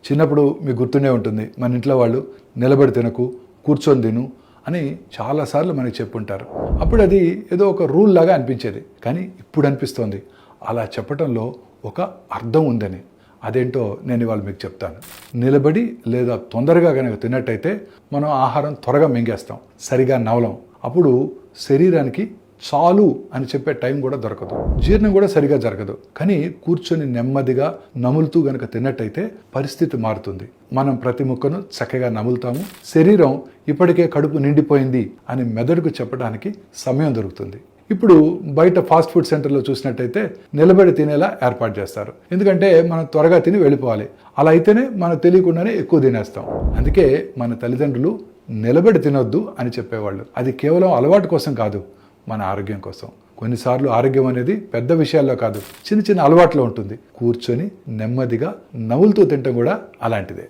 చిన్నప్పుడు మీకు గుర్తుండే ఉంటుంది, మన ఇంట్లో వాళ్ళు నిలబడి తినకు, కూర్చొని తిను అని చాలాసార్లు మనకి చెప్పుంటారు. అప్పుడు అది ఏదో ఒక రూల్ లాగా అనిపించేది. కానీ ఇప్పుడు అనిపిస్తోంది అలా చెప్పటంలో ఒక అర్థం ఉందని. అదేంటో నేను ఇవాళ మీకు చెప్తాను. నిలబడి లేదా తొందరగా కనుక తిన్నట్టయితే మనం ఆహారం త్వరగా మింగేస్తాం, సరిగా నవలం. అప్పుడు శరీరానికి చాలు అని చెప్పే టైం కూడా దొరకదు, జీర్ణం కూడా సరిగా జరగదు. కానీ కూర్చొని నెమ్మదిగా నములుతూ గనక తిన్నట్టయితే పరిస్థితి మారుతుంది. మనం ప్రతి ముక్కను చక్కగా నములుతాము. శరీరం ఇప్పటికే కడుపు నిండిపోయింది అని మెదడుకు చెప్పడానికి సమయం దొరుకుతుంది. ఇప్పుడు బయట ఫాస్ట్ ఫుడ్ సెంటర్లో చూసినట్టయితే నిలబడి తినేలా ఏర్పాటు చేస్తారు. ఎందుకంటే మనం త్వరగా తిని వెళ్ళిపోవాలి. అలా అయితేనే మనకు తెలియకుండానే ఎక్కువ తినేస్తాం. అందుకే మన తల్లిదండ్రులు నిలబడి తినొద్దు అని చెప్పేవాళ్ళు. అది కేవలం అలవాటు కోసం కాదు, మన ఆరోగ్యం కోసం. కొన్నిసార్లు ఆరోగ్యం అనేది పెద్ద విషయాల్లో కాదు, చిన్న చిన్న అలవాట్లో ఉంటుంది. కూర్చొని నెమ్మదిగా నవ్వులుతూ తినటం కూడా అలాంటిదే.